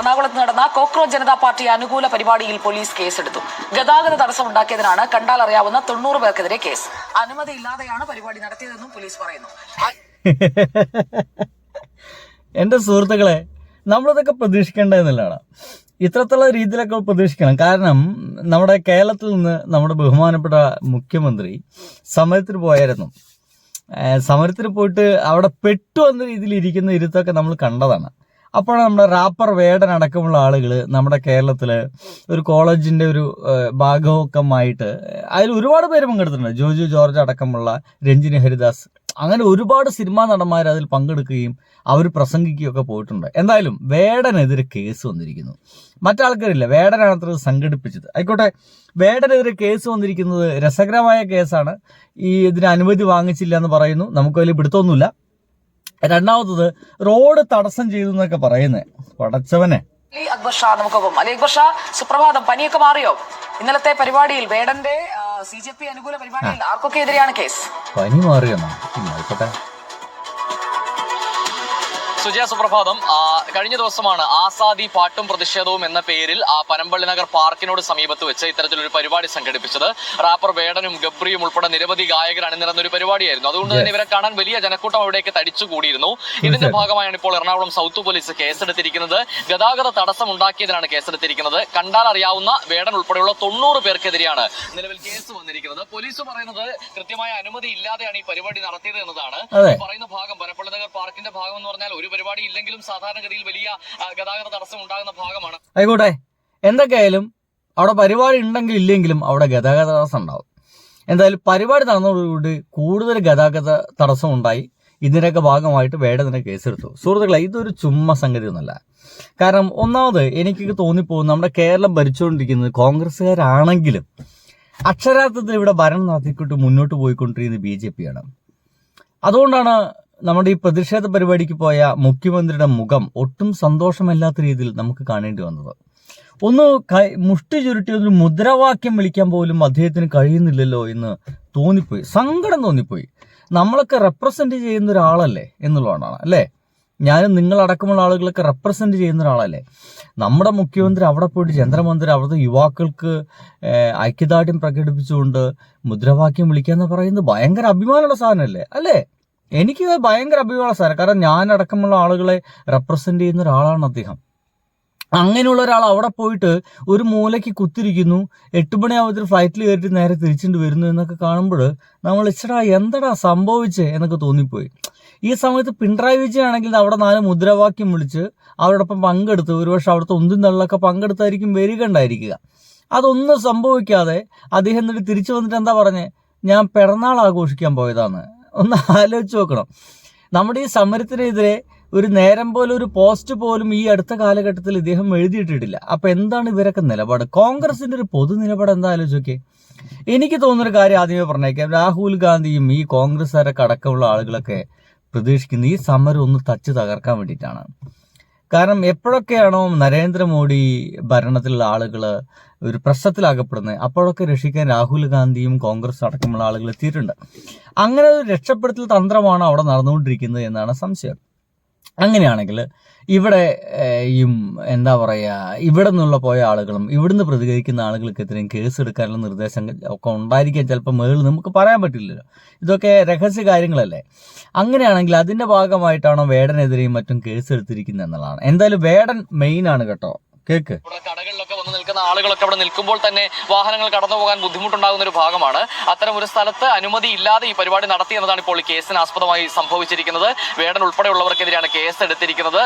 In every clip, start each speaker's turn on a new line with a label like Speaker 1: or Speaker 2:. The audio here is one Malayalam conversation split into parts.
Speaker 1: എറണാകുളത്ത് നടന്ന കോക്രോച്ച് ജനതാ പാർട്ടി അനുകൂല പരിപാടിയിൽ പോലീസ് കേസെടുത്തു. ഗതാഗത തടസ്സമുണ്ടാക്കിയതിനാണ് കണ്ടാൽ അറിയാവുന്ന 90 പേർക്കെതിരെ കേസ്. അനുമതിയില്ലാതെയാണ് പരിപാടി നടത്തിയതെന്നും പോലീസ് പറയുന്നു.
Speaker 2: എന്റെ സുഹൃത്തുക്കളെ, നമ്മളിതൊക്കെ പ്രതീക്ഷിക്കേണ്ടതെന്നുള്ളതാണ്. ഇത്രത്തോളം രീതിയിലൊക്കെ പ്രതീക്ഷിക്കണം. കാരണം നമ്മുടെ കേരളത്തിൽ നിന്ന് നമ്മുടെ ബഹുമാനപ്പെട്ട മുഖ്യമന്ത്രി സമരത്തിന് പോയായിരുന്നു. സമരത്തിന് പോയിട്ട് അവിടെ പെട്ടു എന്ന രീതിയിൽ ഇരിക്കുന്ന ഇരുത്തൊക്കെ നമ്മൾ കണ്ടതാണ്. അപ്പോഴാണ് നമ്മുടെ റാപ്പർ വേടൻ അടക്കമുള്ള ആളുകൾ നമ്മുടെ കേരളത്തില് ഒരു കോളേജിന്റെ ഒരു ഭാഗമൊക്കെയായിട്ട് അതിൽ ഒരുപാട് പേര് പങ്കെടുത്തിട്ടുണ്ട്. ജോജു ജോർജ് അടക്കമുള്ള രഞ്ജിനി ഹരിദാസ്, അങ്ങനെ ഒരുപാട് സിനിമാ നടന്മാർ അതിൽ പങ്കെടുക്കുകയും അവർ പ്രസംഗിക്കുകയൊക്കെ പോയിട്ടുണ്ട്. എന്തായാലും വേടനെതിരെ കേസ് വന്നിരിക്കുന്നു. മറ്റാൾക്കാരില്ല, വേടനാണ് അത്ര സംഘടിപ്പിച്ചത്. ആയിക്കോട്ടെ, വേടനെതിരെ കേസ് വന്നിരിക്കുന്നത് രസകരമായ കേസാണ്. ഇതിന് അനുമതി വാങ്ങിച്ചില്ല എന്ന് പറയുന്നു. നമുക്ക് വലിയ പിടുത്തമൊന്നുമില്ല. രണ്ടാമത്തത് റോഡ് തടസ്സം ചെയ്തു എന്നൊക്കെ പറയുന്നത്. പടച്ചവനെ.
Speaker 1: അക്ബർ ഷാ നമുക്കൊപ്പം. അലി അക്ബർ ഷാ, സുപ്രഭാതം. പനിയൊക്കെ മാറിയോ? ഇന്നലത്തെ പരിപാടിയിൽ വേടന്റെ CJP അനുകൂല പരിപാടിയിൽ ആർക്കൊക്കെ എതിരെയാണ് കേസ്?
Speaker 2: പനി മാറിയോ? ആയിക്കോട്ടെ.
Speaker 3: സുജയ, സുപ്രഭാതം. കഴിഞ്ഞ ദിവസമാണ് ആസാദി പാട്ടും പ്രതിഷേധവും എന്ന പേരിൽ പനമ്പള്ളി നഗർ പാർക്കിനോട് സമീപത്ത് വെച്ച് ഇത്തരത്തിലൊരു പരിപാടി സംഘടിപ്പിച്ചത്. റാപ്പർ വേടനും ഗബ്രിയും ഉൾപ്പെടെ നിരവധി ഗായകർ അണിനിരന്ന ഒരു പരിപാടിയായിരുന്നു. അതുകൊണ്ട് തന്നെ ഇവരെ കാണാൻ വലിയ ജനക്കൂട്ടം അവിടേക്ക് തടിച്ചുകൂടിയിരുന്നു. ഇതിന്റെ ഭാഗമായാണ് ഇപ്പോൾ എറണാകുളം സൗത്ത് പോലീസ് കേസെടുത്തിരിക്കുന്നത്. ഗതാഗത തടസ്സം ഉണ്ടാക്കിയതിനാണ് കേസെടുത്തിരിക്കുന്നത്. കണ്ടാൽ അറിയാവുന്ന വേടൻ ഉൾപ്പെടെയുള്ള 90 പേർക്കെതിരെയാണ് നിലവിൽ കേസ് വന്നിരിക്കുന്നത്. പോലീസ് പറയുന്നത് കൃത്യമായ അനുമതി ഇല്ലാതെയാണ് ഈ പരിപാടി നടത്തിയത് എന്നതാണ്. പറയുന്ന ഭാഗം പനമ്പള്ളി നഗർ പാർക്കിന്റെ ഭാഗം എന്ന് പറഞ്ഞാൽ ഒരു പരിപാടി ഇല്ലെങ്കിലും സാധാരണഗതിയിൽ വലിയ ഗതാഗത തടസ്സം ഉണ്ടാകുന്ന ഭാഗമാണ്.
Speaker 2: ആയിക്കോട്ടെ, എന്തൊക്കെയായാലും അവിടെ പരിപാടി ഉണ്ടെങ്കിലും ഇല്ലെങ്കിലും അവിടെ ഗതാഗത തടസ്സം ഉണ്ടാവും. എന്തായാലും പരിപാടി നടന്നതോടുകൂടി കൂടുതൽ ഗതാഗത തടസ്സം ഉണ്ടായി. ഇതിന്റെയൊക്കെ ഭാഗമായിട്ട് വേടനെ കേസെടുത്തു. സുഹൃത്തുക്കളെ, ഇതൊരു ചുമ്മാ സംഗതി ഒന്നല്ല. കാരണം ഒന്നാമത് എനിക്ക് തോന്നിപ്പോകും, നമ്മുടെ കേരളം ഭരിച്ചുകൊണ്ടിരിക്കുന്നത് കോൺഗ്രസ്സുകാരാണെങ്കിലും അക്ഷരാർത്ഥത്തിൽ ഇവിടെ ഭരണം നടത്തിക്കൊണ്ട് മുന്നോട്ട് പോയിക്കൊണ്ടിരിക്കുന്നത് BJP ആണ്. അതുകൊണ്ടാണ് നമ്മുടെ ഈ പ്രതിഷേധ പരിപാടിക്ക് പോയ മുഖ്യമന്ത്രിയുടെ മുഖം ഒട്ടും സന്തോഷമല്ലാത്ത രീതിയിൽ നമുക്ക് കാണേണ്ടി വന്നത്. ഒന്ന് മുഷ്ടി ചുരുട്ടി ഒരു മുദ്രാവാക്യം വിളിക്കാൻ പോലും അദ്ദേഹത്തിന് കഴിയുന്നില്ലല്ലോ എന്ന് തോന്നിപ്പോയി. സങ്കടം തോന്നിപ്പോയി. നമ്മളൊക്കെ റെപ്രസെന്റ് ചെയ്യുന്ന ഒരാളല്ലേ എന്നുള്ളതാണ്, അല്ലേ? ഞാനും നിങ്ങളടക്കമുള്ള ആളുകളൊക്കെ റെപ്രസെന്റ് ചെയ്യുന്ന ഒരാളല്ലേ. നമ്മുടെ മുഖ്യമന്ത്രി അവിടെ പോയിട്ട് ചന്ദ്രമന്ദിരം അവിടുത്തെ യുവാക്കൾക്ക് ഐക്യദാർഢ്യം പ്രകടിപ്പിച്ചുകൊണ്ട് മുദ്രാവാക്യം വിളിക്കാന്ന് പറയുന്നത് ഭയങ്കര അഭിമാനമുള്ള സാധനമല്ലേ, അല്ലേ? എനിക്ക് ഭയങ്കര അഭിമാന സാധനം. കാരണം ഞാൻ അടക്കമുള്ള ആളുകളെ റെപ്രസെന്റ് ചെയ്യുന്ന ഒരാളാണ് അദ്ദേഹം. അങ്ങനെയുള്ള ഒരാൾ അവിടെ പോയിട്ട് ഒരു മൂലയ്ക്ക് കുത്തിരിക്കുന്നു, 8 മണിയാവുമ്പോൾ ഫ്ലൈറ്റിൽ കയറിയിട്ട് നേരെ തിരിച്ചിട്ട് വരുന്നു എന്നൊക്കെ കാണുമ്പോൾ നമ്മൾ ഇച്ചടാ എന്തടാ സംഭവിച്ചേ എന്നൊക്കെ തോന്നിപ്പോയി. ഈ സമയത്ത് പിണറായി വിജയൻ ആണെങ്കിൽ അവിടെ 4 മുദ്രാവാക്യം വിളിച്ച് അവരോടൊപ്പം പങ്കെടുത്ത് ഒരുപക്ഷെ അവിടുത്തെ ഒന്നും തള്ളൊക്കെ പങ്കെടുത്തായിരിക്കും വരികണ്ടായിരിക്കുക. അതൊന്നും സംഭവിക്കാതെ അദ്ദേഹം എന്നിട്ട് തിരിച്ചു വന്നിട്ട് എന്താ പറഞ്ഞേ, ഞാൻ പിറന്നാൾ ആഘോഷിക്കാൻ പോയതാണ്. ഒന്ന് ആലോചിച്ച് നോക്കണം. നമ്മുടെ ഈ സമരത്തിനെതിരെ ഒരു നേരം പോലെ ഒരു പോസ്റ്റ് പോലും ഈ അടുത്ത കാലഘട്ടത്തിൽ ഇദ്ദേഹം എഴുതിയിട്ടിട്ടില്ല. അപ്പൊ എന്താണ് ഇവരൊക്കെ നിലപാട്? കോൺഗ്രസിന്റെ ഒരു പൊതു നിലപാട് എന്താ ആലോചിച്ചോക്കെ. എനിക്ക് തോന്നുന്നൊരു കാര്യം ആദ്യമേ പറഞ്ഞേക്കാം, രാഹുൽ ഗാന്ധിയും ഈ കോൺഗ്രസ്സുകാരൊക്കെ അടക്കമുള്ള ആളുകളൊക്കെ പ്രതീക്ഷിക്കുന്നത് ഈ സമരം ഒന്ന് തച്ച് തകർക്കാൻ വേണ്ടിയിട്ടാണ്. കാരണം എപ്പോഴൊക്കെയാണോ നരേന്ദ്രമോദി ഭരണത്തിലുള്ള ആളുകൾ ഒരു പ്രശ്നത്തിലാകപ്പെടുന്നത് അപ്പോഴൊക്കെ രക്ഷിക്കാൻ രാഹുൽ ഗാന്ധിയും കോൺഗ്രസ് അടക്കമുള്ള ആളുകൾ എത്തിയിട്ടുണ്ട്. അങ്ങനെ ഒരു രക്ഷപ്പെടുത്തൽ തന്ത്രമാണ് അവിടെ നടന്നുകൊണ്ടിരിക്കുന്നത് എന്നാണ് സംശയം. അങ്ങനെയാണെങ്കിൽ ഇവിടെ എന്താ പറയുക, ഇവിടെ നിന്നുള്ള പോയ ആളുകളും ഇവിടുന്ന് പ്രതികരിക്കുന്ന ആളുകൾക്കെതിരെയും കേസ് എടുക്കാനുള്ള നിർദ്ദേശം ഒക്കെ ഉണ്ടായിരിക്കാൻ ചിലപ്പോൾ മേളിൽ നമുക്ക് പറയാൻ പറ്റില്ലല്ലോ. ഇതൊക്കെ രഹസ്യ കാര്യങ്ങളല്ലേ. അങ്ങനെയാണെങ്കിൽ അതിന്റെ ഭാഗമായിട്ടാണോ വേടനെതിരെയും മറ്റും കേസ് എടുത്തിരിക്കുന്നത് എന്നുള്ളതാണ്. എന്തായാലും വേടൻ മെയിൻ ആണ് കേട്ടോ. കേക്ക്
Speaker 3: കടകളിലൊക്കെ വന്ന് നിൽക്കുന്ന ആളുകളൊക്കെ അവിടെ നിൽക്കുമ്പോൾ തന്നെ വാഹനങ്ങൾ കടന്നു പോകാൻ ബുദ്ധിമുട്ടുണ്ടാകുന്ന ഒരു ഭാഗമാണ്. അത്തരം ഒരു സ്ഥലത്ത് അനുമതി ഇല്ലാതെ ഈ പരിപാടി നടത്തി എന്നതാണ് ഇപ്പോൾ ഈ കേസിന് ആസ്പദമായി സംഭവിച്ചിരിക്കുന്നത്. വേടൻ ഉൾപ്പെടെയുള്ളവർക്കെതിരെയാണ് കേസ് എടുത്തിരിക്കുന്നത്.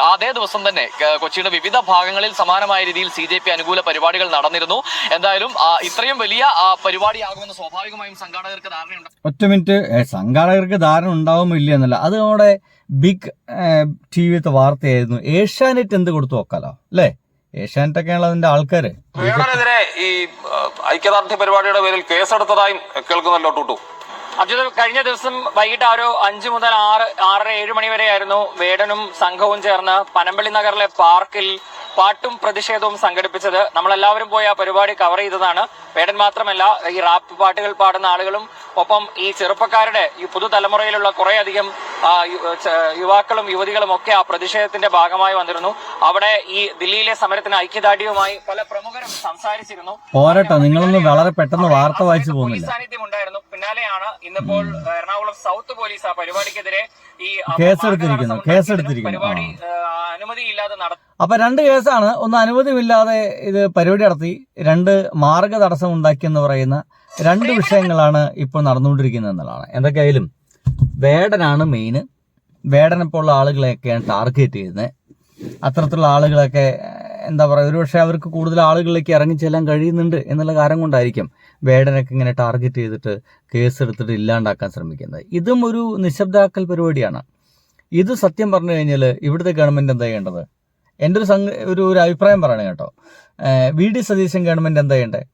Speaker 3: അതേ ദിവസം തന്നെ കൊച്ചിയുടെ വിവിധ ഭാഗങ്ങളിൽ സമാനമായ രീതിയിൽ CJP അനുകൂല പരിപാടികൾ നടന്നിരുന്നു. എന്തായാലും ഇത്രയും വലിയ പരിപാടിയാകുമെന്ന് സ്വാഭാവികമായും സംഘാടകർക്ക് ധാരണയുണ്ട്.
Speaker 2: ഒറ്റ മിനിറ്റ്, സംഘാടകർക്ക് ധാരണ ഉണ്ടാവുമോ ഇല്ല എന്നല്ല, അത് നമ്മുടെ ബിഗ് TVത്തെ വാർത്തയായിരുന്നു. ഏഷ്യാനെറ്റ് എന്ത് കൊടുത്തു നോക്കാലോ, അല്ലേ? ഏഷ്യാനെറ്റൊക്കെയാണ് അതിന്റെ ആൾക്കാര്.
Speaker 4: വേടനെതിരെ ഈ ഐക്യദാർഢ്യ പരിപാടിയുടെ പേരിൽ കേസെടുത്തതായും കേൾക്കുന്നല്ലോ ടൂട്ടു.
Speaker 5: അർജുന, കഴിഞ്ഞ ദിവസം വൈകിട്ട് 5 മുതൽ 6:30-7 മണി വരെയായിരുന്നു വേടനും സംഘവും ചേർന്ന് പനമ്പള്ളി നഗറിലെ പാർക്കിൽ പാട്ടും പ്രതിഷേധവും സംഘടിപ്പിച്ചത്. നമ്മളെല്ലാവരും പോയി ആ പരിപാടി കവർ ചെയ്തതാണ്. വേടൻ മാത്രമല്ല, ഈ റാപ്പ് പാട്ടുകൾ പാടുന്ന ആളുകളും ഒപ്പം ഈ ചെറുപ്പക്കാരുടെ ഈ പുതുതലമുറയിലുള്ള കുറേയധികം യുവാക്കളും യുവതികളും ഒക്കെ ആ പ്രതിഷേധത്തിന്റെ ഭാഗമായി വന്നിരുന്നു. അവിടെ ഈ ദില്ലിയിലെ സമരത്തിന് ഐക്യദാർഢ്യവുമായി പല പ്രമുഖരും സംസാരിച്ചിരുന്നു.
Speaker 2: പോരട്ടോ, നിങ്ങളൊന്ന് വളരെ പെട്ടെന്ന് വാർത്ത വായിച്ചു പോകുന്നില്ല.
Speaker 5: സാന്നിധ്യം ഉണ്ടായിരുന്നു. പിന്നാലെയാണ് ഇന്നിപ്പോൾ എറണാകുളം സൗത്ത് പോലീസ് ആ പരിപാടിക്കെതിരെ ഈ
Speaker 2: കേസെടുത്തിരിക്കുന്നു.
Speaker 5: പരിപാടി അനുമതിയില്ലാതെ നടത്തി.
Speaker 2: അപ്പൊ 2 കേസാണ്. ഒന്ന് അനുമതിയില്ലാതെ ഇത് പരിപാടി നടത്തി, 2 മാർഗ തടസ്സം ഉണ്ടാക്കിയെന്ന് പറയുന്ന 2 വിഷയങ്ങളാണ് ഇപ്പോൾ നടന്നുകൊണ്ടിരിക്കുന്നത് എന്നുള്ളതാണ്. എന്തൊക്കെയായാലും വേടനാണ് മെയിന്. വേടനെപ്പോലുള്ള ആളുകളെയൊക്കെയാണ് ടാർഗറ്റ് ചെയ്യുന്നത്. അത്തരത്തിലുള്ള ആളുകളൊക്കെ എന്താ പറയുക, ഒരുപക്ഷെ അവർക്ക് കൂടുതൽ ആളുകളിലേക്ക് ഇറങ്ങിച്ചെല്ലാൻ കഴിയുന്നുണ്ട് എന്നുള്ള കാരണം കൊണ്ടായിരിക്കും വേടനൊക്കെ ഇങ്ങനെ ടാർഗറ്റ് ചെയ്തിട്ട് കേസെടുത്തിട്ട് ഇല്ലാണ്ടാക്കാൻ ശ്രമിക്കുന്നത്. ഇതും ഒരു നിശബ്ദാക്കൽ പരിപാടിയാണ്. ഇത് സത്യം പറഞ്ഞു കഴിഞ്ഞാൽ ഇവിടുത്തെ ഗവൺമെന്റ് എന്താ ചെയ്യേണ്ടത്? എൻ്റെ ഒരു അഭിപ്രായം പറയണം കേട്ടോ. VD സതീശൻ ഗവൺമെന്റ് എന്താ ചെയ്യേണ്ടത്?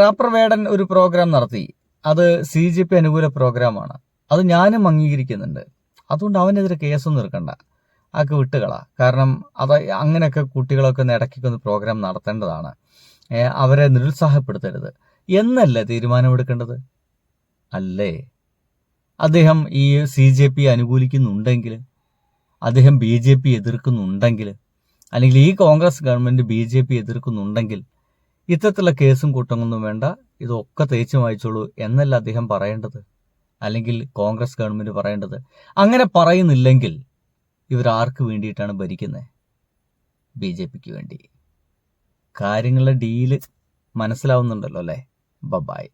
Speaker 2: റാപ്പർ വേടൻ ഒരു പ്രോഗ്രാം നടത്തി, അത് CJP അനുകൂല പ്രോഗ്രാമാണ്. അത് ഞാനും അംഗീകരിക്കുന്നുണ്ട്. അതുകൊണ്ട് അവനെതിരെ കേസൊന്നും എടുക്കണ്ട, അതൊക്കെ വിട്ടുകള. കാരണം അത് അങ്ങനെയൊക്കെ കുട്ടികളൊക്കെ ഒന്ന് ഇടയ്ക്കൊന്ന് പ്രോഗ്രാം നടത്തേണ്ടതാണ്. അവരെ നിരുത്സാഹപ്പെടുത്തരുത് എന്നല്ലേ തീരുമാനമെടുക്കേണ്ടത്? അല്ലേ? അദ്ദേഹം ഈ CJP അനുകൂലിക്കുന്നുണ്ടെങ്കിൽ, അദ്ദേഹം BJP എതിർക്കുന്നുണ്ടെങ്കിൽ, അല്ലെങ്കിൽ ഈ കോൺഗ്രസ് ഗവൺമെന്റ് BJP എതിർക്കുന്നുണ്ടെങ്കിൽ ഇത്തരത്തിലുള്ള കേസും കൂട്ടമൊന്നും വേണ്ട, ഇതൊക്കെ തേച്ച് വായിച്ചോളൂ എന്നല്ല അദ്ദേഹം പറയേണ്ടത്, അല്ലെങ്കിൽ കോൺഗ്രസ് ഗവൺമെന്റ് പറയേണ്ടത്. അങ്ങനെ പറയുന്നില്ലെങ്കിൽ ഇവരാർക്ക് വേണ്ടിയിട്ടാണ് ഭരിക്കുന്നത്? BJPക്ക് വേണ്ടി. കാര്യങ്ങളുടെ ഡീല് മനസ്സിലാവുന്നുണ്ടല്ലോ അല്ലേ? ബൈ.